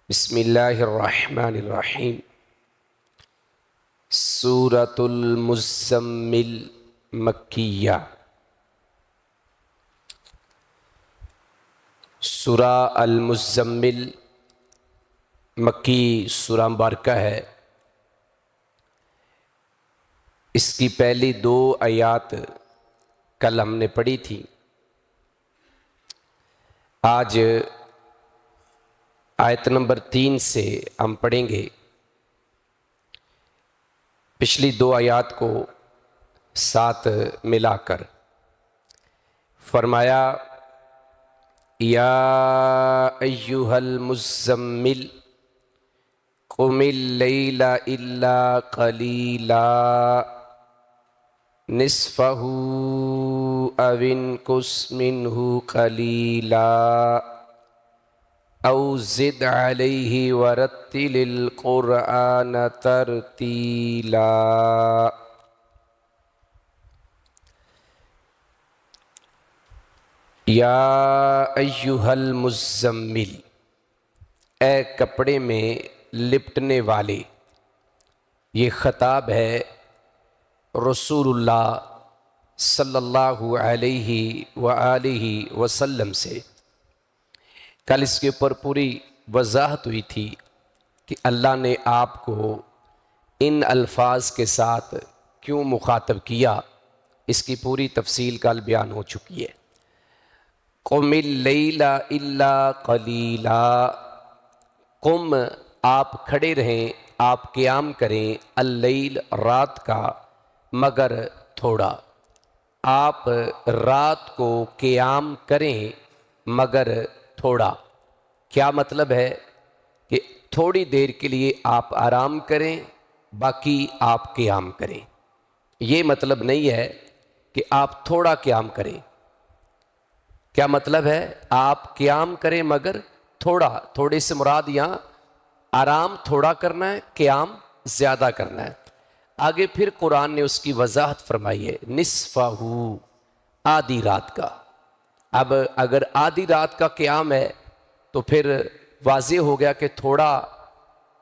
بسم اللہ الرحمن الرحیم۔ سورۃ المزمل مکیہ۔ سورہ المزمل مکی سورہ مبارکہ ہے۔ اس کی پہلی دو آیات کل ہم نے پڑھی تھی۔ آج آیت نمبر 3 سے ہم پڑھیں گے۔ پچھلی دو آیات کو ساتھ ملا کر فرمایا، یا ایہا المزمل قم اللیل الا قلیلا نصفہ او انقص منہ قلیلا او زد علیہ ورتل القرآن ترتیلا۔ یا ایہا المزمل، اے کپڑے میں لپٹنے والے۔ یہ خطاب ہے رسول اللہ صلی اللہ علیہ وآلہ وسلم سے۔ کل اس کے اوپر پوری وضاحت ہوئی تھی کہ اللہ نے آپ کو ان الفاظ کے ساتھ کیوں مخاطب کیا، اس کی پوری تفصیل کل بیان ہو چکی ہے۔ قم اللیل الا قلیلا، قم آپ کھڑے رہیں، آپ قیام کریں، اللیل رات کا، مگر تھوڑا۔ آپ رات کو قیام کریں مگر تھوڑا۔ کیا مطلب ہے کہ تھوڑی دیر کے لیے آپ آرام کریں، باقی آپ قیام کریں۔ یہ مطلب نہیں ہے کہ آپ تھوڑا قیام کریں۔ کیا مطلب ہے؟ آپ قیام کریں مگر تھوڑا۔ تھوڑے سے مراد یہاں آرام تھوڑا کرنا ہے، قیام زیادہ کرنا ہے۔ آگے پھر قرآن نے اس کی وضاحت فرمائی ہے، نصفہ، آدھی رات کا۔ اب اگر آدھی رات کا قیام ہے تو پھر واضح ہو گیا کہ تھوڑا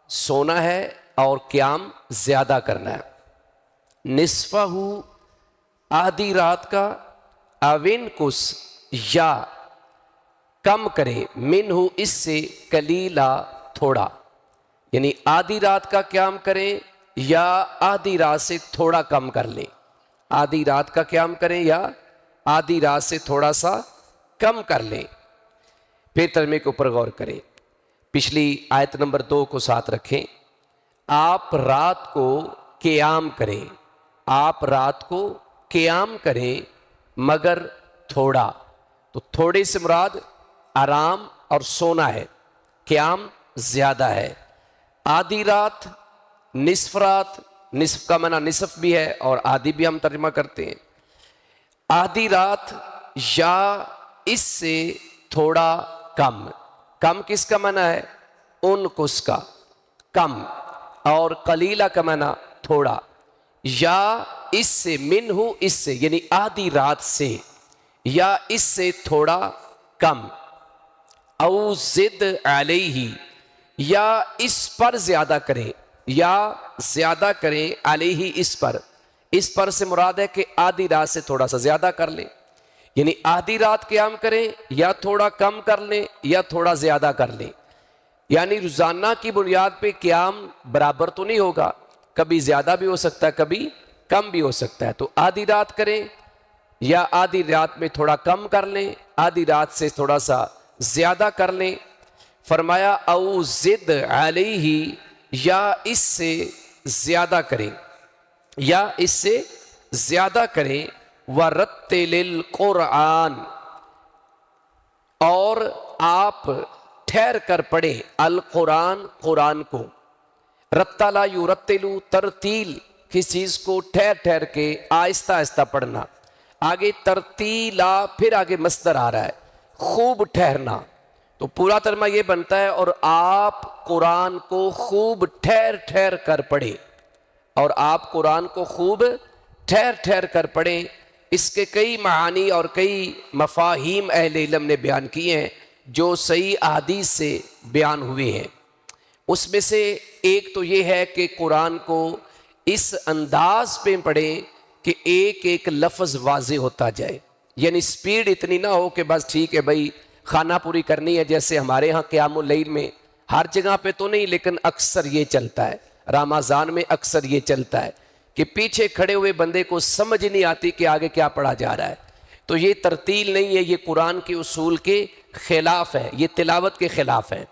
سونا ہے اور قیام زیادہ کرنا ہے۔ نصفہ، آدھی رات کا، اوین کس، یا کم کرے، منہ، اس سے، قلیلا، تھوڑا۔ یعنی آدھی رات کا قیام کریں یا آدھی رات سے تھوڑا کم کر لیں۔ آدھی رات کا قیام کریں یا آدھی رات سے تھوڑا سا کم کر لیں۔ پھر ترجمے کے اوپر غور کریں۔ پچھلی آیت نمبر 2 کو ساتھ رکھیں۔ آپ رات کو قیام کریں، آپ رات کو قیام کریں مگر تھوڑا۔ تو تھوڑے سے مراد آرام اور سونا ہے، قیام زیادہ ہے۔ آدھی رات، نصف رات، نصف کا معنی نصف بھی ہے اور آدھی بھی ہم ترجمہ کرتے ہیں۔ آدھی رات یا اس سے تھوڑا کم۔ کم کس کا معنی ہے؟ انقص کا، کم، اور قلیلہ کا معنی تھوڑا۔ یا اس سے، منہ، اس سے، یعنی آدھی رات سے یا اس سے تھوڑا کم۔ او زد علیہ، یا اس پر زیادہ کریں، یا زیادہ کریں، علیہ، اس پر۔ اس پر سے مراد ہے کہ آدھی رات سے تھوڑا سا زیادہ کر لیں۔ یعنی آدھی رات قیام کریں یا تھوڑا کم کر لیں یا تھوڑا زیادہ کر لیں۔ یعنی روزانہ کی بنیاد پہ قیام برابر تو نہیں ہوگا، کبھی زیادہ بھی ہو سکتا ہے، کبھی کم بھی ہو سکتا ہے۔ تو آدھی رات کریں یا آدھی رات میں تھوڑا کم کر لیں، آدھی رات سے تھوڑا سا زیادہ کر لیں۔ فرمایا او زد علیہ، یا اس سے زیادہ کریں، یا اس سے زیادہ کریں، وَرَتِّلِ الْقُرْآنَ، اور آپ ٹھہر کر پڑھیں، القرآن، قرآن کو۔ رتّلا یرتّلو، ترتیل، کس چیز کو؟ ٹھہر ٹھہر کے، آہستہ آہستہ پڑھنا۔ آگے ترتیلا، پھر آگے مصدر آ رہا ہے، خوب ٹھہرنا۔ تو پورا ترجمہ یہ بنتا ہے، اور آپ قرآن کو خوب ٹھہر ٹھہر کر پڑھیں، اور آپ قرآن کو خوب ٹھہر ٹھہر کر پڑھیں۔ اس کے کئی معانی اور کئی مفاہیم اہل علم نے بیان کیے ہیں جو صحیح احادیث سے بیان ہوئے ہیں۔ اس میں سے ایک تو یہ ہے کہ قرآن کو اس انداز پہ پڑھیں کہ ایک ایک لفظ واضح ہوتا جائے، یعنی سپیڈ اتنی نہ ہو کہ بس ٹھیک ہے بھائی خانہ پوری کرنی ہے، جیسے ہمارے ہاں قیام اللیل میں ہر جگہ پہ تو نہیں لیکن اکثر یہ چلتا ہے، رمضان میں اکثر یہ چلتا ہے کہ پیچھے کھڑے ہوئے بندے کو سمجھ نہیں آتی کہ آگے کیا پڑھا جا رہا ہے. تو یہ ترتیل نہیں ہے، یہ قرآن کے اصول کے خلاف ہے، یہ تلاوت کے خلاف ہے.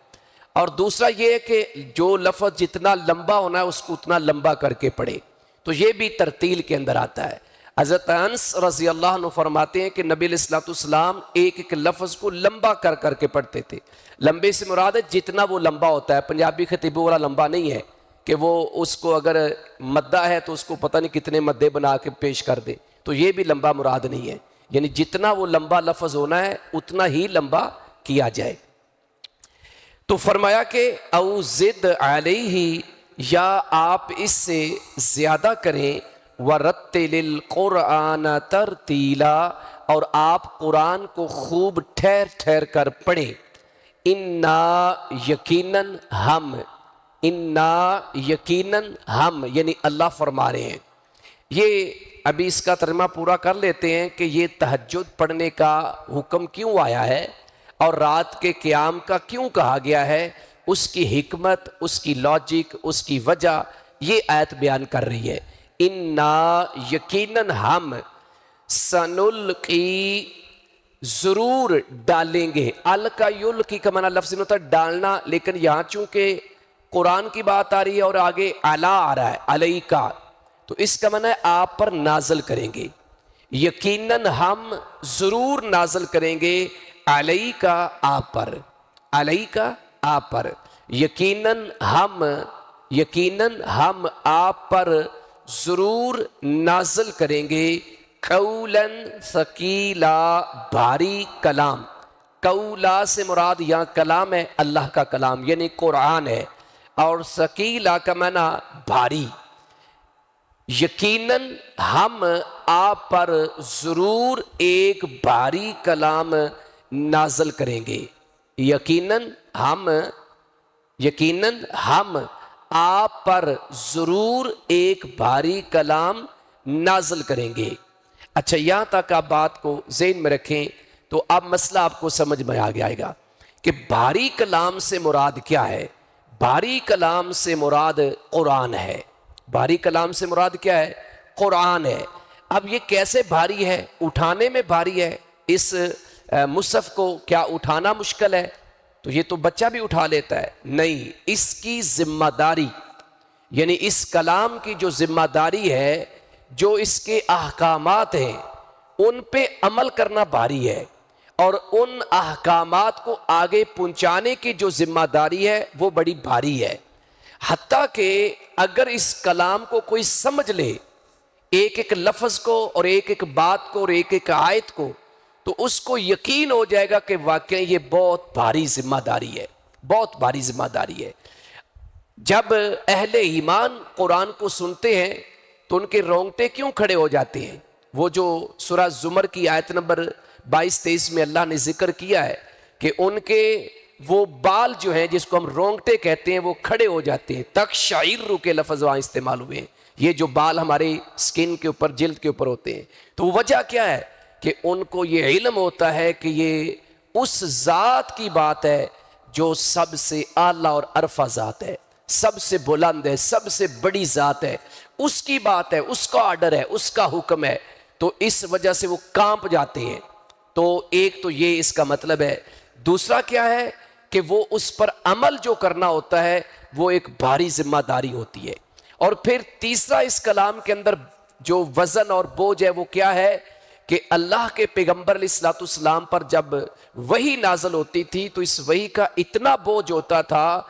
اور دوسرا یہ ہے کہ جو لفظ جتنا لمبا ہونا ہے اس کو اتنا لمبا کر کے پڑھے، تو یہ بھی ترتیل کے اندر آتا ہے. حضرت انس رضی اللہ عنہ فرماتے ہیں کہ نبی علیہ الصلوۃ والسلام ایک ایک لفظ کو لمبا کر کر کے پڑھتے تھے. لمبے سے مراد ہے جتنا وہ لمبا ہوتا ہے، پنجابی خطیبوں والا لمبا نہیں ہے کہ وہ اس کو اگر مدہ ہے تو اس کو پتہ نہیں کتنے مدے بنا کے پیش کر دے، تو یہ بھی لمبا مراد نہیں ہے، یعنی جتنا وہ لمبا لفظ ہونا ہے اتنا ہی لمبا کیا جائے. تو فرمایا کہ او زد علیہ، یا آپ اس سے زیادہ کریں، وَرَتِّلِ الْقُرْآنَ تَرْتِیلًا، اور آپ قرآن کو خوب ٹھہر ٹھہر کر پڑھیں. اِنَّا یقیناً ہم، اِنَّا یقیناً ہم، یعنی اللہ فرما رہے ہیں. یہ ابھی اس کا ترجمہ پورا کر لیتے ہیں کہ یہ تہجد پڑھنے کا حکم کیوں آیا ہے اور رات کے قیام کا کیوں کہا گیا ہے، اس کی حکمت، اس کی لاجک، اس کی وجہ یہ آیت بیان کر رہی ہے. اِنَّا یقیناً ہم، سَنُلْقِي ضرور ڈالیں گے. القا یلقی کا معنی لفظ میں ہوتا ہے ڈالنا، لیکن یہاں چونکہ قرآن کی بات آ رہی ہے اور آگے علا آ رہا ہے، علیکا، تو اس کا معنی ہے آپ پر نازل کریں گے. یقیناً ہم ضرور نازل کریں گے علیکا آپ پر، علیکا آپ پر. یقیناً ہم آپ پر ضرور نازل کریں گے قولاً ثقیلا، بھاری کلام. قولا سے مراد یہاں کلام ہے، اللہ کا کلام یعنی قرآن ہے، اور ثقیلا کا معنی بھاری. یقیناً ہم آپ پر ضرور ایک بھاری کلام نازل کریں گے. یقیناً ہم آپ پر ضرور ایک بھاری کلام نازل کریں گے. اچھا، یہاں تک آپ بات کو ذہن میں رکھیں تو اب مسئلہ آپ کو سمجھ میں آ جائے گا کہ بھاری کلام سے مراد کیا ہے. بھاری کلام سے مراد قرآن ہے. بھاری کلام سے مراد کیا ہے؟ قرآن ہے. اب یہ کیسے بھاری ہے؟ اٹھانے میں بھاری ہے. اس مصحف کو کیا اٹھانا مشکل ہے؟ تو یہ تو بچہ بھی اٹھا لیتا ہے. نہیں، اس کی ذمہ داری، یعنی اس کلام کی جو ذمہ داری ہے، جو اس کے احکامات ہیں ان پہ عمل کرنا بھاری ہے، اور ان احکامات کو آگے پہنچانے کی جو ذمہ داری ہے وہ بڑی بھاری ہے. حتیٰ کہ اگر اس کلام کو کوئی سمجھ لے، ایک ایک لفظ کو اور ایک ایک بات کو اور ایک ایک آیت کو، تو اس کو یقین ہو جائے گا کہ واقعی یہ بہت بھاری ذمہ داری ہے، بہت بھاری ذمہ داری ہے. جب اہل ایمان قرآن کو سنتے ہیں تو ان کے رونگٹے کیوں کھڑے ہو جاتے ہیں؟ وہ جو سورہ زمر کی آیت نمبر 22-23 میں اللہ نے ذکر کیا ہے کہ ان کے وہ بال جو ہیں جس کو ہم رونگٹے کہتے ہیں وہ کھڑے ہو جاتے ہیں. تقشعر کے لفظ وہاں استعمال ہوئے ہیں. یہ جو بال ہمارے سکن کے اوپر، جلد کے اوپر ہوتے ہیں، تو وجہ کیا ہے کہ ان کو یہ علم ہوتا ہے کہ یہ اس ذات کی بات ہے جو سب سے اعلیٰ اور عرفہ ذات ہے، سب سے بلند ہے، سب سے بڑی ذات ہے. اس کی بات ہے، اس کا آرڈر ہے، اس کا حکم ہے، تو اس وجہ سے وہ کانپ جاتے ہیں. تو ایک تو یہ اس کا مطلب ہے. دوسرا کیا ہے کہ وہ اس پر عمل جو کرنا ہوتا ہے وہ ایک بھاری ذمہ داری ہوتی ہے. اور پھر تیسرا اس کلام کے اندر جو وزن اور بوجھ ہے وہ کیا ہے کہ اللہ کے پیغمبر علیہ الصلوۃ والسلام پر جب وحی نازل ہوتی تھی تو اس وحی کا اتنا بوجھ ہوتا تھا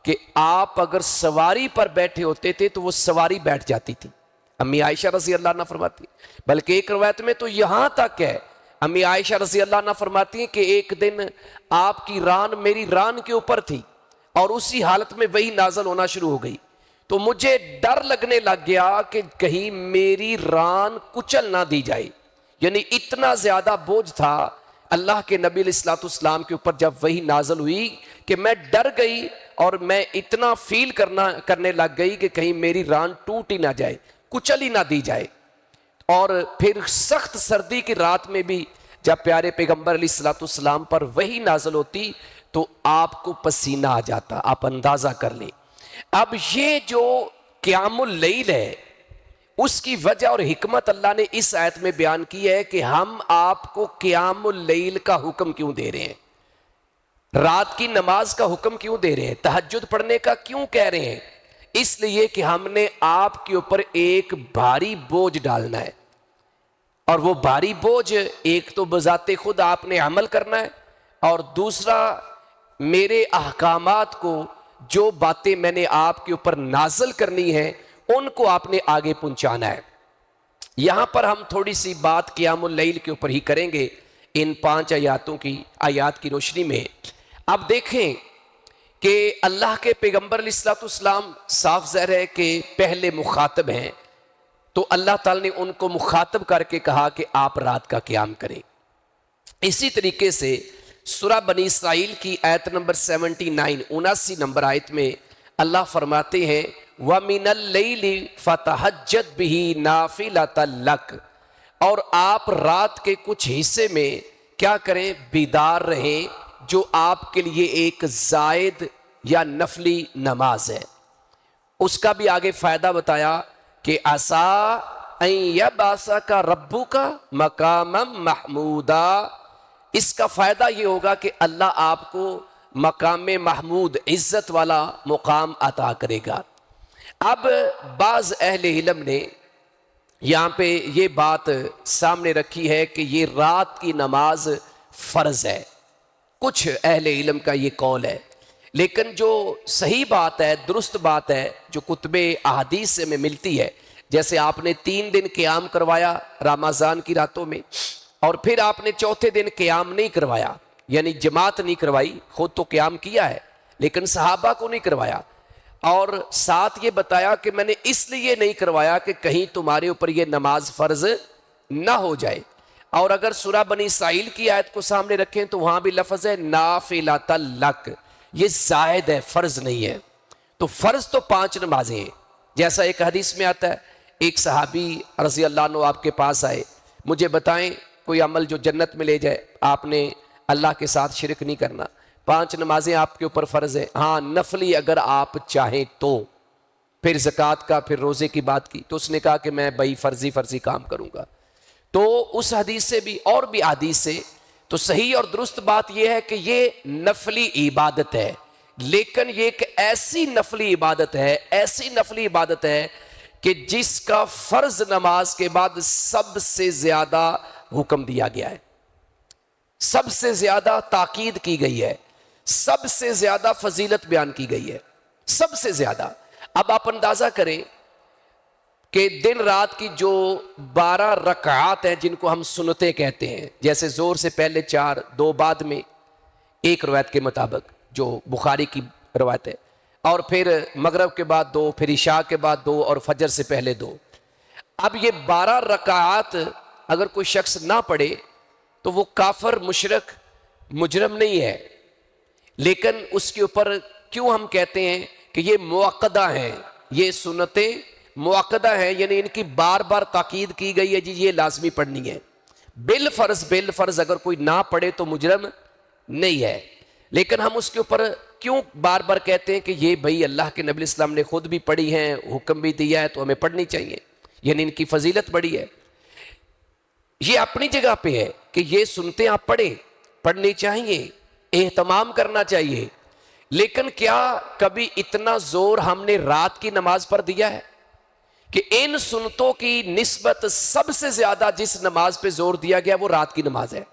کہ آپ اگر سواری پر بیٹھے ہوتے تھے تو وہ سواری بیٹھ جاتی تھی. امی عائشہ رضی اللہ عنہ فرماتی، بلکہ ایک روایت میں تو یہاں تک ہے، امی عائشہ رضی اللہ عنہ فرماتی ہیں کہ ایک دن آپ کی ران میری ران کے اوپر تھی اور اسی حالت میں وہی نازل ہونا شروع ہو گئی، تو مجھے ڈر لگنے لگ گیا کہ کہیں میری ران کچل نہ دی جائے. یعنی اتنا زیادہ بوجھ تھا اللہ کے نبی علیہ الصلوۃ والسلام کے اوپر جب وہی نازل ہوئی کہ میں ڈر گئی اور میں اتنا فیل کرنے لگ گئی کہ کہیں میری ران ٹوٹ ہی نہ جائے، کچل ہی نہ دی جائے۔ اور پھر سخت سردی کی رات میں بھی جب پیارے پیغمبر علیہ الصلوۃ والسلام پر وحی نازل ہوتی تو آپ کو پسینہ آ جاتا، آپ اندازہ کر لیں۔ اب یہ جو قیام اللیل ہے اس کی وجہ اور حکمت اللہ نے اس آیت میں بیان کی ہے کہ ہم آپ کو قیام اللیل کا حکم کیوں دے رہے ہیں، رات کی نماز کا حکم کیوں دے رہے ہیں، تہجد پڑھنے کا کیوں کہہ رہے ہیں؟ اس لیے کہ ہم نے آپ کے اوپر ایک بھاری بوجھ ڈالنا ہے، اور وہ بھاری بوجھ ایک تو بذات خود آپ نے عمل کرنا ہے، اور دوسرا میرے احکامات کو جو باتیں میں نے آپ کے اوپر نازل کرنی ہیں ان کو آپ نے آگے پہنچانا ہے۔ یہاں پر ہم تھوڑی سی بات قیام اللیل کے اوپر ہی کریں گے ان 5 آیات کی روشنی میں۔ اب دیکھیں کہ اللہ کے پیغمبر علیہ الصلوۃ والسلام صاف ظاہر ہے کہ پہلے مخاطب ہیں، تو اللہ تعالی نے ان کو مخاطب کر کے کہا کہ آپ رات کا قیام کریں۔ اسی طریقے سے سورہ بنی اسرائیل کی آیت نمبر 79 نمبر آیت میں اللہ فرماتے ہیں وَمِنَ اللَّيْلِ فَتَہَجَّدْ بِهِ نَافِلَةً لَكَ، اور آپ رات کے کچھ حصے میں کیا کریں، بیدار رہیں، جو آپ کے لیے ایک زائد یا نفلی نماز ہے۔ اس کا بھی آگے فائدہ بتایا کہ عَسَىٰ أَن يَبْعَثَكَ رَبُّكَ مَقَامًا مَحْمُودًا، اس کا فائدہ یہ ہوگا کہ اللہ آپ کو مقام محمود، عزت والا مقام عطا کرے گا۔ اب بعض اہل علم نے یہاں پہ یہ بات سامنے رکھی ہے کہ یہ رات کی نماز فرض ہے، کچھ اہل علم کا یہ قول ہے، لیکن جو صحیح بات ہے، درست بات ہے، جو کتب احادیث سے میں ملتی ہے، جیسے آپ نے 3 دن قیام کروایا رمضان کی راتوں میں، اور پھر آپ نے چوتھے دن قیام نہیں کروایا، یعنی جماعت نہیں کروائی، خود تو قیام کیا ہے لیکن صحابہ کو نہیں کروایا، اور ساتھ یہ بتایا کہ میں نے اس لیے نہیں کروایا کہ کہیں تمہارے اوپر یہ نماز فرض نہ ہو جائے۔ اور اگر سورہ بنی اسرائیل کی آیت کو سامنے رکھیں تو وہاں بھی لفظ ہے نافلۃ لک، یہ زائد ہے، فرض نہیں ہے۔ تو فرض تو 5 نمازیں ہیں، جیسا ایک حدیث میں آتا ہے، ایک صحابی رضی اللہ عنہ آپ کے پاس آئے، مجھے بتائیں کوئی عمل جو جنت میں لے جائے، آپ نے اللہ کے ساتھ شرک نہیں کرنا، 5 نمازیں آپ کے اوپر فرض ہے، ہاں نفلی اگر آپ چاہیں تو، پھر زکوٰۃ کا، پھر روزے کی بات کی، تو اس نے کہا کہ میں بھائی فرضی کام کروں گا۔ تو اس حدیث سے بھی اور بھی حدیث سے تو صحیح اور درست بات یہ ہے کہ یہ نفلی عبادت ہے، لیکن یہ ایک ایسی نفلی عبادت ہے کہ جس کا فرض نماز کے بعد سب سے زیادہ حکم دیا گیا ہے، سب سے زیادہ تاکید کی گئی ہے، سب سے زیادہ فضیلت بیان کی گئی ہے، سب سے زیادہ۔ اب آپ اندازہ کریں کہ دن رات کی جو 12 رکعات ہیں جن کو ہم سنتیں کہتے ہیں، جیسے زور سے پہلے 4، 2 بعد میں، ایک روایت کے مطابق جو بخاری کی روایت ہے، اور پھر مغرب کے بعد 2، پھر عشاء کے بعد 2، اور فجر سے پہلے 2۔ اب یہ 12 رکعات اگر کوئی شخص نہ پڑھے تو وہ کافر، مشرک، مجرم نہیں ہے، لیکن اس کے اوپر کیوں ہم کہتے ہیں کہ یہ موقدہ ہیں، یہ سنتیں موقدہ ہیں، یعنی ان کی بار بار تاکید کی گئی ہے، جی یہ لازمی پڑھنی ہے، بالفرض اگر کوئی نہ پڑھے تو مجرم نہیں ہے، لیکن ہم اس کے اوپر کیوں بار بار کہتے ہیں کہ یہ بھئی اللہ کے نبی اسلام نے خود بھی پڑھی ہیں، حکم بھی دیا ہے، تو ہمیں پڑھنی چاہیے، یعنی ان کی فضیلت بڑی ہے۔ یہ اپنی جگہ پہ ہے کہ یہ سنتے آپ پڑھنی چاہیے، اہتمام کرنا چاہیے، لیکن کیا کبھی اتنا زور ہم نے رات کی نماز پر دیا ہے کہ ان سنتوں کی نسبت سب سے زیادہ جس نماز پہ زور دیا گیا وہ رات کی نماز ہے؟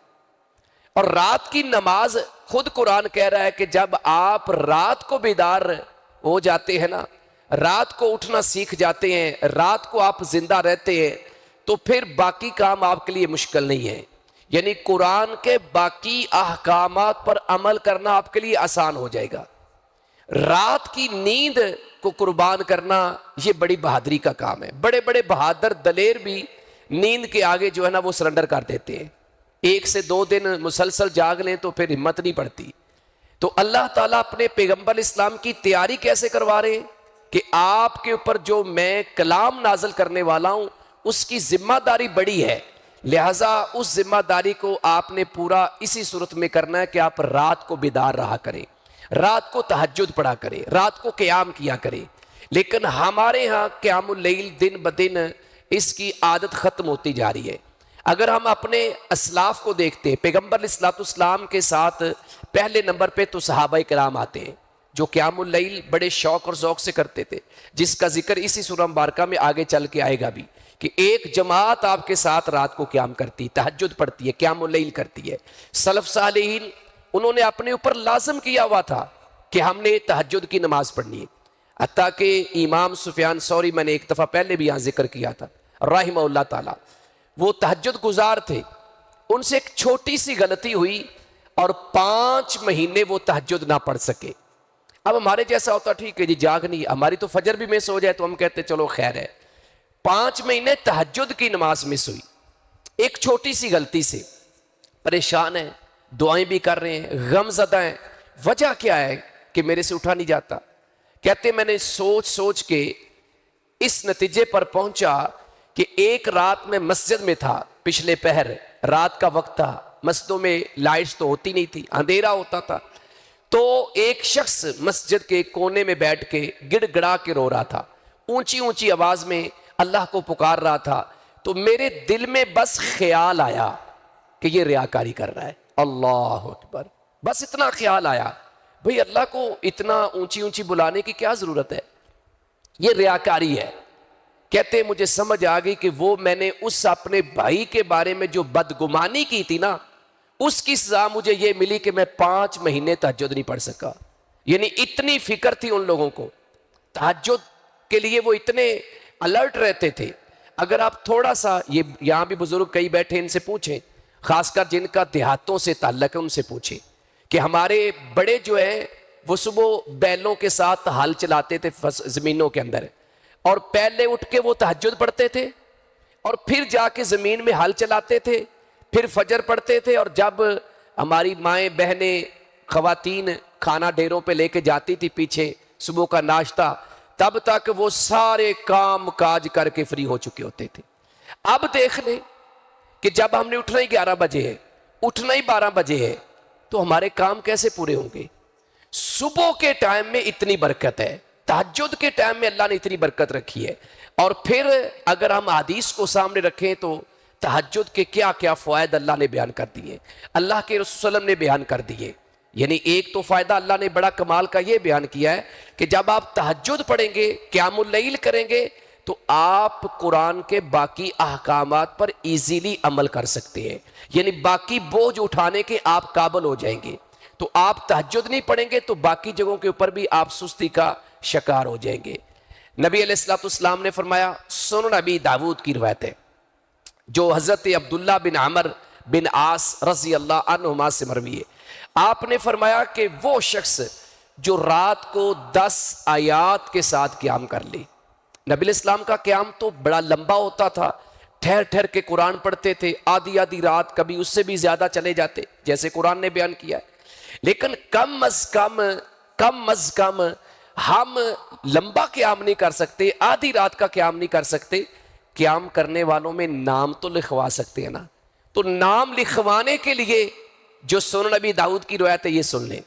اور رات کی نماز خود قرآن کہہ رہا ہے کہ جب آپ رات کو بیدار ہو جاتے ہیں نا، رات کو اٹھنا سیکھ جاتے ہیں، رات کو آپ زندہ رہتے ہیں، تو پھر باقی کام آپ کے لیے مشکل نہیں ہے، یعنی قرآن کے باقی احکامات پر عمل کرنا آپ کے لیے آسان ہو جائے گا۔ رات کی نیند کو قربان کرنا یہ بڑی بہادری کا کام ہے، بڑے بڑے بہادر دلیر بھی نیند کے آگے جو ہے نا وہ سرنڈر کر دیتے ہیں، 1 سے 2 دن مسلسل جاگ لیں تو پھر ہمت نہیں پڑتی۔ تو اللہ تعالیٰ اپنے پیغمبر اسلام کی تیاری کیسے کروا رہے ہیں کہ آپ کے اوپر جو میں کلام نازل کرنے والا ہوں اس کی ذمہ داری بڑی ہے، لہٰذا اس ذمہ داری کو آپ نے پورا اسی صورت میں کرنا ہے کہ آپ رات کو بیدار رہا کریں، رات کو تہجد پڑھا کریں، رات کو قیام کیا کریں۔ لیکن ہمارے ہاں قیام اللیل دن بدن اس کی عادت ختم ہوتی جا رہی ہے۔ اگر ہم اپنے اسلاف کو دیکھتے ہیں، پیغمبر علیہ الصلوۃ والسلام کے ساتھ پہلے نمبر پہ تو صحابہ کرام آتے ہیں جو قیام اللیل بڑے شوق اور ذوق سے کرتے تھے، جس کا ذکر اسی سورہ مبارکہ میں آگے چل کے آئے گا بھی، کہ ایک جماعت آپ کے ساتھ رات کو قیام کرتی، تہجد پڑھتی ہے، قیام اللیل کرتی ہے۔ سلف صالحین انہوں نے اپنے اوپر لازم کیا ہوا تھا کہ ہم نے تہجد کی نماز پڑھنی ہے، حتیٰ کہ امام سفیان ثوری، میں نے ایک دفعہ پہلے بھی یہاں ذکر کیا تھا رحمہ اللہ تعالیٰ، وہ تہجد گزار تھے، ان سے ایک چھوٹی سی غلطی ہوئی اور 5 مہینے وہ تہجد نہ پڑھ سکے۔ اب ہمارے جیسا ہوتا ٹھیک ہے جی جاگ نہیں، ہماری تو فجر بھی مس ہو جائے تو ہم کہتے چلو خیر ہے، 5 مہینے تہجد کی نماز مس ہوئی ایک چھوٹی سی غلطی سے، پریشان ہیں، دعائیں بھی کر رہے ہیں، غم زدہ ہیں، وجہ کیا ہے کہ میرے سے اٹھا نہیں جاتا؟ کہتے میں نے سوچ سوچ کے اس نتیجے پر پہنچا کہ ایک رات میں مسجد میں تھا، پچھلے پہر رات کا وقت تھا، مسجدوں میں لائٹس تو ہوتی نہیں تھی، اندھیرا ہوتا تھا، تو ایک شخص مسجد کے کونے میں بیٹھ کے گڑ گڑا کے رو رہا تھا، اونچی اونچی آواز میں اللہ کو پکار رہا تھا، تو میرے دل میں بس خیال آیا کہ یہ ریاکاری کر رہا ہے، اللہ اکبر، بس اتنا خیال آیا، بھئی اللہ کو اتنا اونچی اونچی بلانے کی کیا ضرورت ہے، یہ ریاکاری ہے۔ کہتے مجھے سمجھ آ گئی کہ وہ میں نے اس اپنے بھائی کے بارے میں جو بدگمانی کی تھی نا، اس کی سزا مجھے یہ ملی کہ میں 5 مہینے تہجد نہیں پڑھ سکا۔ یعنی اتنی فکر تھی ان لوگوں کو، تہجد کے لیے وہ اتنے الرٹ رہتے تھے۔ اگر آپ تھوڑا سا یہاں بھی بزرگ کئی بیٹھے، ان سے پوچھیں، خاص کر جن کا دیہاتوں سے تعلق ہے ان سے پوچھیں کہ ہمارے بڑے جو ہیں وہ صبح بیلوں کے ساتھ ہل چلاتے تھے زمینوں کے اندر، اور پہلے اٹھ کے وہ تہجد پڑھتے تھے اور پھر جا کے زمین میں ہل چلاتے تھے، پھر فجر پڑھتے تھے، اور جب ہماری مائیں بہنیں خواتین کھانا ڈیروں پہ لے کے جاتی تھی پیچھے صبح کا ناشتہ، تب تک وہ سارے کام کاج کر کے فری ہو چکے ہوتے تھے۔ اب دیکھ لیں کہ جب ہم نے اٹھنا ہی 11 بجے ہے، اٹھنا ہی 12 بجے ہے، تو ہمارے کام کیسے پورے ہوں گے؟ صبح کے ٹائم میں اتنی برکت ہے، تہجد کے ٹائم میں اللہ نے اتنی برکت رکھی ہے، اور پھر اگر ہم حدیث کو سامنے رکھیں تو تہجد کے کیا کیا فوائد اللہ نے بیان کر دیے، اللہ کے رسول صلی اللہ علیہ وسلم نے بیان کر دیے۔ یعنی ایک تو فائدہ اللہ نے بڑا کمال کا یہ بیان کیا ہے کہ جب آپ تہجد پڑھیں گے، قیام اللیل کریں گے، تو آپ قرآن کے باقی احکامات پر ایزیلی عمل کر سکتے ہیں، یعنی باقی بوجھ اٹھانے کے آپ قابل ہو جائیں گے۔ تو آپ تہجد نہیں پڑھیں گے تو باقی جگہوں کے اوپر بھی آپ سستی کا شکار ہو جائیں گے۔ نبی علیہ الصلوۃ والسلام نے فرمایا، سنن ابی داود کی روایت ہے جو حضرت عبداللہ بن عمر بن عاص رضی اللہ عنہما سے مروی ہے، آپ نے فرمایا کہ وہ شخص جو رات کو 10 آیات کے ساتھ قیام کر لے، نبی علیہ السلام کا قیام تو بڑا لمبا ہوتا تھا، ٹھہر ٹھہر کے قرآن پڑھتے تھے، آدھی آدھی رات، کبھی اس سے بھی زیادہ چلے جاتے جیسے قرآن نے بیان کیا ہے، لیکن کم از کم ہم لمبا قیام نہیں کر سکتے، آدھی رات کا قیام نہیں کر سکتے، قیام کرنے والوں میں نام تو لکھوا سکتے ہیں نا، تو نام لکھوانے کے لیے جو سنن نبی داؤد کی روایت ہے یہ سن لیں۔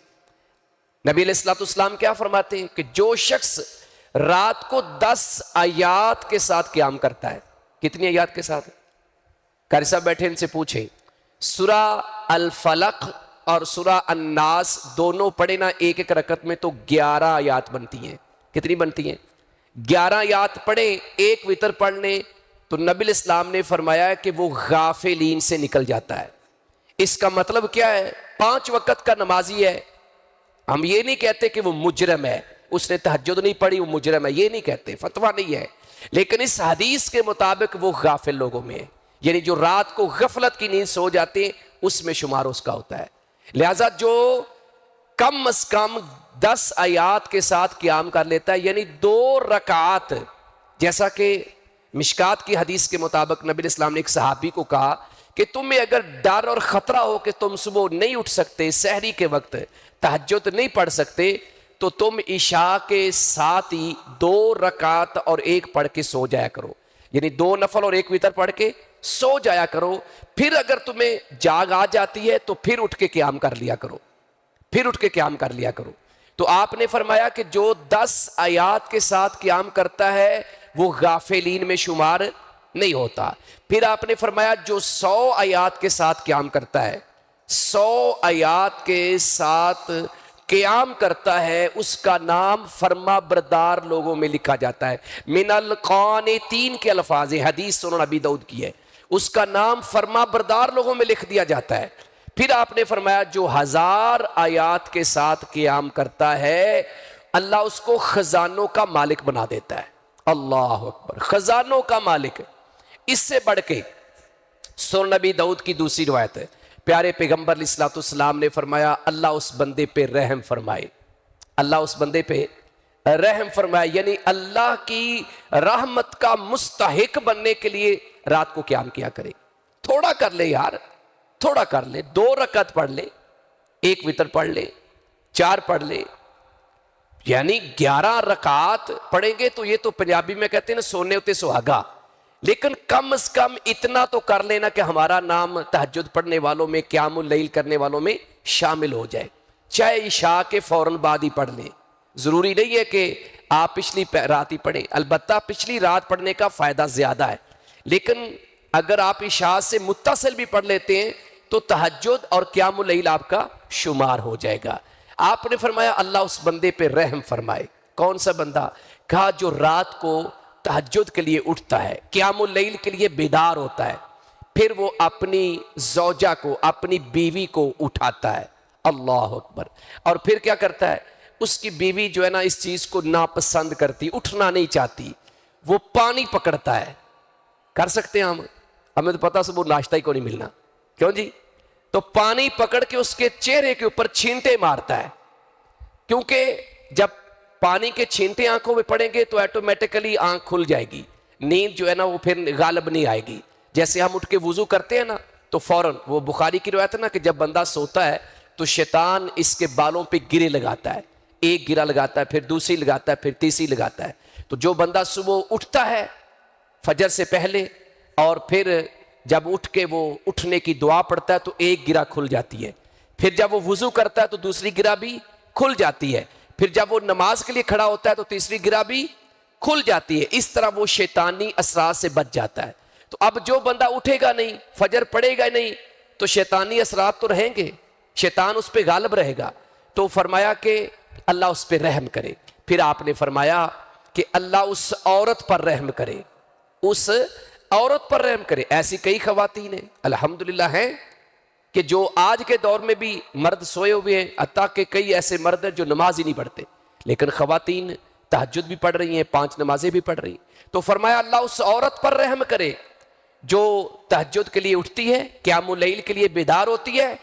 نبی علیہ الصلوۃ والسلام کیا فرماتے ہیں کہ جو شخص رات کو 10 آیات کے ساتھ قیام کرتا ہے، کتنی آیات کے ساتھ؟ قاری صاحب بیٹھے، ان سے پوچھیں، سورہ الفلق اور سورہ الناس دونوں پڑھے نا ایک ایک رکعت میں تو 11 آیات بنتی ہیں۔ کتنی بنتی ہیں؟ 11 آیات پڑھیں، ایک وتر پڑھ لیں تو نبی علیہ السلام نے فرمایا کہ وہ غافلین سے نکل جاتا ہے۔ اس کا مطلب کیا ہے؟ 5 وقت کا نمازی ہے، ہم یہ نہیں کہتے کہ وہ مجرم ہے، اس نے تہجد نہیں پڑھی وہ مجرم ہے، یہ نہیں کہتے، فتویٰ نہیں ہے، لیکن اس حدیث کے مطابق وہ غافل لوگوں میں ہے، یعنی جو رات کو غفلت کی نیند سو جاتے ہیں اس میں شمار اس کا ہوتا ہے۔ لہذا جو کم از کم 10 آیات کے ساتھ قیام کر لیتا ہے، یعنی 2 رکعات، جیسا کہ مشکات کی حدیث کے مطابق نبی علیہ السلام نے ایک صحابی کو کہا کہ تمہیں اگر ڈر اور خطرہ ہو کہ تم صبح نہیں اٹھ سکتے سحری کے وقت، تہجد نہیں پڑھ سکتے تو تم عشاء کے ساتھ ہی 2 رکعت اور 1 پڑھ کے سو جایا کرو، یعنی 2 نفل اور 1 وتر پڑھ کے سو جایا کرو. پھر اگر تمہیں جاگ آ جاتی ہے تو پھر اٹھ کے قیام کر لیا کرو، پھر اٹھ کے قیام کر لیا کرو. تو آپ نے فرمایا کہ جو 10 آیات کے ساتھ قیام کرتا ہے وہ غافلین میں شمار نہیں ہوتا. پھر آپ نے فرمایا جو 100 آیات کے ساتھ قیام کرتا ہے، 100 آیات کے ساتھ قیام کرتا ہے، اس کا نام فرما بردار لوگوں میں لکھا جاتا ہے. من القانتین کے الفاظ ہیں، حدیث سنن ابی داؤد کی ہے، اس کا نام فرما بردار لوگوں میں لکھ دیا جاتا ہے. پھر آپ نے فرمایا جو 1000 آیات کے ساتھ قیام کرتا ہے اللہ اس کو خزانوں کا مالک بنا دیتا ہے. اللہ اکبر، خزانوں کا مالک. اس سے بڑھ کے سنن نبی داؤد کی دوسری روایت ہے، پیارے پیغمبر علیہ الصلوۃ والسلام نے فرمایا اللہ اس بندے پہ رحم فرمائے، اللہ اس بندے پہ رحم فرمائے، یعنی اللہ کی رحمت کا مستحق بننے کے لیے رات کو قیام کیا کرے. تھوڑا کر لے یار، تھوڑا کر لے، 2 رکعت پڑھ لے، 1 وتر پڑھ لے، 4 پڑھ لے، یعنی 11 رکعات پڑھیں گے تو یہ تو پنجابی میں کہتے ہیں نا سونے ہوتے سہاگا. لیکن کم از کم اتنا تو کر لینا کہ ہمارا نام تہجد پڑھنے والوں میں، قیام اللیل کرنے والوں میں شامل ہو جائے. چاہے عشاء کے فوراً بعد ہی پڑھ لیں، ضروری نہیں ہے کہ آپ پچھلی رات ہی پڑھیں، البتہ پچھلی رات پڑھنے کا فائدہ زیادہ ہے. لیکن اگر آپ عشاء سے متصل بھی پڑھ لیتے ہیں تو تہجد اور قیام اللیل آپ کا شمار ہو جائے گا. آپ نے فرمایا اللہ اس بندے پہ رحم فرمائے. کون سا بندہ؟ کہا جو رات کو تہجد کے لیے اٹھتا ہے، قیام اللیل کے لیے بیدار ہوتا ہے، پھر وہ اپنی زوجہ کو، اپنی بیوی کو اٹھاتا ہے. اللہ اکبر. اور پھر کیا کرتا ہے؟ اس کی بیوی جو ہے نا اس چیز کو ناپسند کرتی، اٹھنا نہیں چاہتی، وہ پانی پکڑتا ہے. کر سکتے ہیں ہمیں تو پتا صبح ناشتہ ہی کو نہیں ملنا، کیوں جی؟ تو پانی پکڑ کے اس کے چہرے کے اوپر چھینٹے مارتا ہے، کیونکہ جب پانی کے چھینٹے آنکھوں میں پڑیں گے تو ایٹومیٹکلی آنکھ کھل جائے گی، نیند جو ہے نا وہ پھر غالب نہیں آئے گی. جیسے ہم اٹھ کے وضو کرتے ہیں نا تو فوراً، وہ بخاری کی روایت ہے نا کہ جب بندہ سوتا ہے تو شیطان اس کے بالوں پہ گرے لگاتا ہے، 1 گرہ لگاتا ہے، پھر دوسری لگاتا ہے، پھر تیسری لگاتا ہے. تو جو بندہ صبح اٹھتا ہے فجر سے پہلے اور پھر جب اٹھ کے وہ اٹھنے کی دعا پڑھتا ہے تو 1 گرہ کھل جاتی ہے، پھر جب وہ وضو کرتا ہے تو دوسری گرہ بھی کھل جاتی ہے، پھر جب وہ نماز کے لیے کھڑا ہوتا ہے تو تیسری گرہ بھی کھل جاتی ہے. اس طرح وہ شیطانی اثرات سے بچ جاتا ہے. تو اب جو بندہ اٹھے گا نہیں، فجر پڑے گا نہیں، تو شیطانی اثرات تو رہیں گے، شیطان اس پہ غالب رہے گا. تو فرمایا کہ اللہ اس پہ رحم کرے. پھر آپ نے فرمایا کہ اللہ اس عورت پر رحم کرے، اس عورت پر رحم کرے. ایسی کئی خواتین ہیں الحمدللہ ہیں کہ جو آج کے دور میں بھی مرد سوئے ہوئے ہیں، حتیٰ کہ کئی ایسے مرد ہیں جو نماز ہی نہیں پڑھتے، لیکن خواتین تہجد بھی پڑھ رہی ہیں، 5 نمازیں بھی پڑھ رہی ہیں. تو فرمایا اللہ اس عورت پر رحم کرے جو تہجد کے لیے اٹھتی ہے، قیام اللیل کے لیے بیدار ہوتی ہے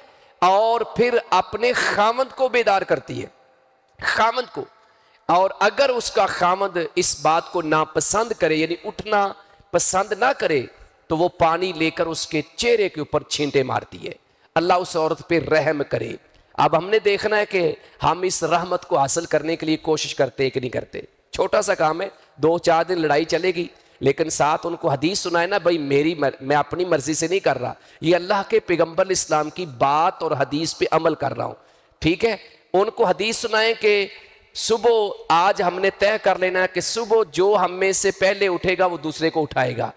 اور پھر اپنے خامند کو بیدار کرتی ہے، خامند کو. اور اگر اس کا خامند اس بات کو ناپسند کرے، یعنی اٹھنا پسند نہ کرے، تو وہ پانی لے کر اس کے چہرے کے اوپر چھینٹے مارتی ہے. اللہ اس عورت پہ رحم کرے. اب ہم نے دیکھنا ہے کہ ہم اس رحمت کو حاصل کرنے کے لیے کوشش کرتے کہ نہیں کرتے. چھوٹا سا کام ہے، 2-4 دن لڑائی چلے گی، لیکن ساتھ ان کو حدیث سنائے نا، بھائی میں اپنی مرضی سے نہیں کر رہا، یہ اللہ کے پیغمبر اسلام کی بات اور حدیث پہ عمل کر رہا ہوں، ٹھیک ہے. ان کو حدیث سنائیں کہ صبح آج ہم نے طے کر لینا ہے کہ صبح جو ہم میں سے پہلے اٹھے گا وہ دوسرے کو اٹھائے گا،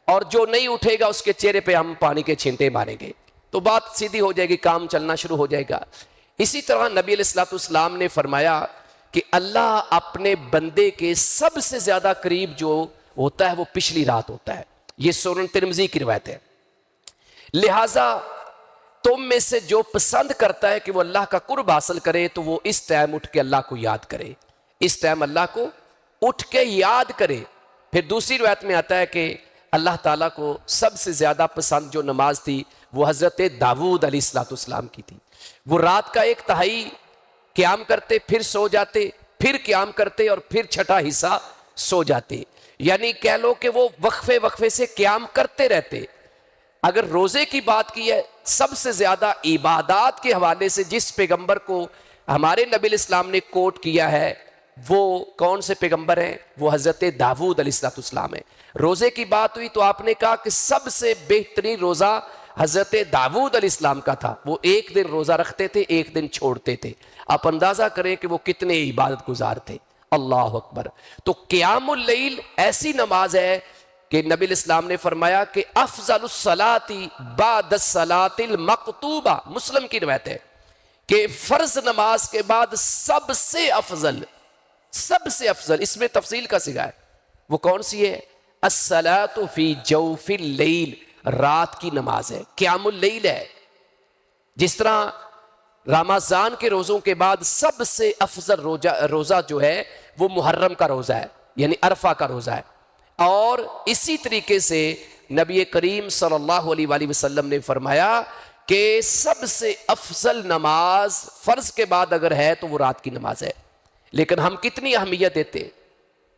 اور جو نہیں اٹھے گا اس کے چہرے پہ ہم پانی کے چھینٹے ماریں گے. تو بات سیدھی ہو جائے گی، کام چلنا شروع ہو جائے گا. اسی طرح نبی علیہ الصلوۃ والسلام نے فرمایا کہ اللہ اپنے بندے کے سب سے زیادہ قریب جو ہوتا ہے وہ پچھلی رات ہوتا ہے. یہ سنن ترمذی کی روایت ہے. لہٰذا تم میں سے جو پسند کرتا ہے کہ وہ اللہ کا قرب حاصل کرے تو وہ اس ٹائم اٹھ کے اللہ کو یاد کرے، اس ٹائم اللہ کو اٹھ کے یاد کرے. پھر دوسری روایت میں آتا ہے کہ اللہ تعالیٰ کو سب سے زیادہ پسند جو نماز تھی وہ حضرت داؤد علیہ الصلوۃ والسلام کی تھی. وہ رات کا 1/3 قیام کرتے، پھر سو جاتے، پھر قیام کرتے اور پھر 6واں حصہ سو جاتے. یعنی کہہ لو کہ وہ وقفے سے قیام کرتے رہتے. اگر روزے کی بات کی ہے، سب سے زیادہ عبادات کے حوالے سے جس پیغمبر کو ہمارے نبی الاسلام نے کوٹ کیا ہے وہ کون سے پیغمبر ہیں؟ وہ حضرت داؤد علیہ السلام ہیں۔ روزے کی بات ہوئی تو آپ نے کہا کہ سب سے بہترین روزہ حضرت داؤد علیہ السلام کا تھا، وہ ایک دن روزہ رکھتے تھے، ایک دن چھوڑتے تھے۔ آپ اندازہ کریں کہ وہ کتنے عبادت گزار تھے۔ اللہ اکبر۔ تو قیام اللیل ایسی نماز ہے کہ نبی الاسلام نے فرمایا کہ افضل الصلاۃ بعد الصلاۃ المکتوبہ، مسلم کی روایت ہے کہ فرض نماز کے بعد سب سے افضل اس میں تفصیل کا صیغہ ہے، وہ کون سی ہے؟ الصلاۃ فی جوف اللیل، رات کی نماز ہے، قیام اللیل ہے۔ جس طرح رمضان کے روزوں کے بعد سب سے افضل روزہ جو ہے وہ محرم کا روزہ ہے، یعنی عرفہ کا روزہ ہے۔ اور اسی طریقے سے نبی کریم صلی اللہ علیہ وآلہ وسلم نے فرمایا کہ سب سے افضل نماز فرض کے بعد اگر ہے تو وہ رات کی نماز ہے۔ لیکن ہم کتنی اہمیت دیتے ہیں؟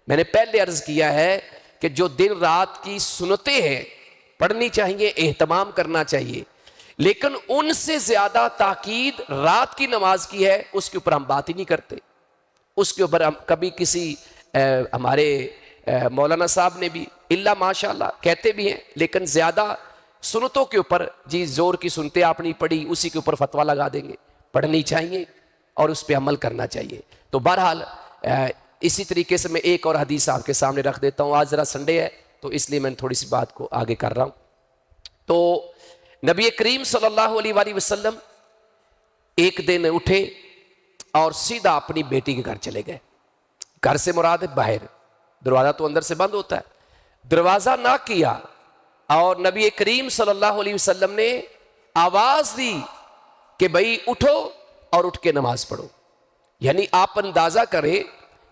میں نے پہلے عرض کیا ہے کہ جو دن رات کی سنتیں ہیں پڑھنی چاہیے، اہتمام کرنا چاہیے، لیکن ان سے زیادہ تاکید رات کی نماز کی ہے، اس کے اوپر ہم بات ہی نہیں کرتے۔ اس کے اوپر ہم کبھی کسی ہمارے مولانا صاحب نے بھی اللہ ماشاءاللہ کہتے بھی ہیں، لیکن زیادہ سنتوں کے اوپر جی زور کی سنتے آپ نہیں پڑھی، اسی کے اوپر فتویٰ لگا دیں گے۔ پڑھنی چاہیے اور اس پہ عمل کرنا چاہیے۔ تو بہرحال اسی طریقے سے میں ایک اور حدیث آپ کے سامنے رکھ دیتا ہوں۔ آج ذرا سنڈے ہے تو اس لیے میں تھوڑی سی بات کو آگے کر رہا ہوں۔ تو نبی کریم صلی اللہ علیہ وآلہ وسلم ایک دن اٹھے اور سیدھا اپنی بیٹی کے گھر چلے گئے۔ گھر سے مراد ہے باہر، دروازہ تو اندر سے بند ہوتا ہے۔ دروازہ نہ کیا اور نبی کریم صلی اللہ علیہ وسلم نے آواز دی کہ بھئی اٹھو اور اٹھ کے نماز پڑھو۔ یعنی آپ اندازہ کریں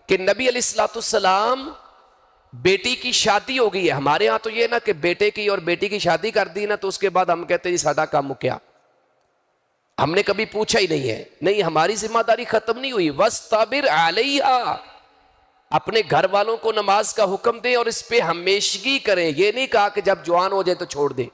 کہ نبی علیہ السلام بیٹی کی شادی ہو گئی ہے۔ ہمارے ہاں تو یہ نا کہ بیٹے کی اور بیٹی کی شادی کر دی نا تو اس کے بعد ہم کہتے ہیں جی ساڈا کام کیا، ہم نے کبھی پوچھا ہی نہیں ہے۔ نہیں، ہماری ذمہ داری ختم نہیں ہوئی۔ وَاسْتَبِرْ عَلَيْهَا، اپنے گھر والوں کو نماز کا حکم دیں اور اس پہ ہمیشگی کریں۔ یہ نہیں کہا کہ جب جوان ہو جائے تو چھوڑ دیں۔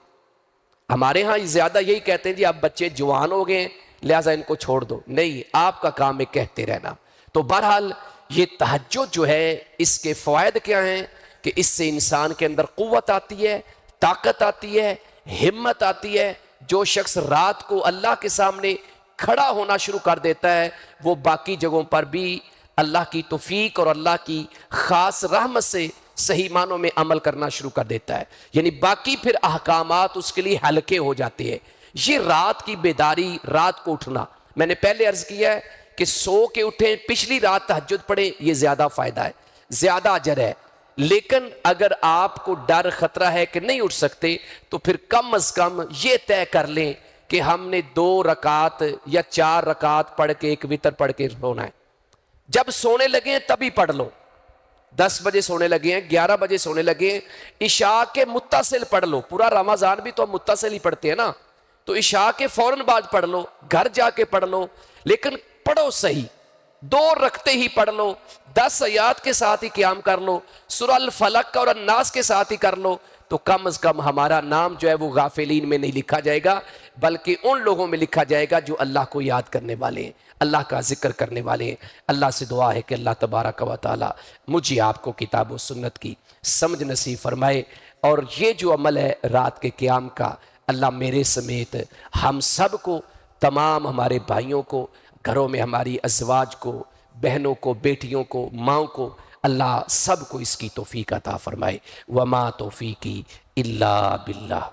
ہمارے ہاں زیادہ یہی کہتے ہیں جی اب بچے جوان ہو گئے لہٰذا ان کو چھوڑ دو۔ نہیں، آپ کا کام ہے کہتے رہنا۔ تو بہرحال یہ تہجد جو ہے اس کے فوائد کیا ہیں کہ اس سے انسان کے اندر قوت آتی ہے، طاقت آتی ہے، ہمت آتی ہے۔ جو شخص رات کو اللہ کے سامنے کھڑا ہونا شروع کر دیتا ہے وہ باقی جگہوں پر بھی اللہ کی توفیق اور اللہ کی خاص رحمت سے صحیح معنوں میں عمل کرنا شروع کر دیتا ہے، یعنی باقی پھر احکامات اس کے لیے ہلکے ہو جاتے ہیں۔ یہ رات کی بیداری، رات کو اٹھنا، میں نے پہلے عرض کیا ہے کہ سو کے اٹھیں، پچھلی رات تہجد پڑھیں، یہ زیادہ فائدہ ہے، زیادہ اجر ہے۔ لیکن اگر آپ کو ڈر خطرہ ہے کہ نہیں اٹھ سکتے تو پھر کم از کم یہ طے کر لیں کہ ہم نے 2 رکعت یا 4 رکعت پڑھ کے ایک وتر پڑھ کے سونا ہے۔ جب سونے لگے تبھی پڑھ لو، 10 بجے سونے لگے ہیں، 11 بجے سونے لگے ہیں، عشاء کے متصل پڑھ لو۔ پورا رمضان بھی تو ہم متصل ہی پڑھتے ہیں نا، تو عشاء کے فوراً بعد پڑھ لو، گھر جا کے پڑھ لو، لیکن پڑھو صحیح، 2 رکھتے ہی پڑھ لو، 10 آیات کے ساتھ ہی قیام کر لو، سورہ الفلق اور الناس کے ساتھ ہی کر لو، تو کم از کم ہمارا نام جو ہے وہ غافلین میں نہیں لکھا جائے گا بلکہ ان لوگوں میں لکھا جائے گا جو اللہ کو یاد کرنے والے ہیں، اللہ کا ذکر کرنے والے ہیں۔ اللہ سے دعا ہے کہ اللہ تبارک و تعالی مجھے آپ کو کتاب و سنت کی سمجھ نصیب فرمائے، اور یہ جو عمل ہے رات کے قیام کا، اللہ میرے سمیت ہم سب کو، تمام ہمارے بھائیوں کو، گھروں میں ہماری ازواج کو، بہنوں کو، بیٹیوں کو، ماؤں کو، اللہ سب کو اس کی توفیق عطا فرمائے۔ وما توفیقی الا باللہ۔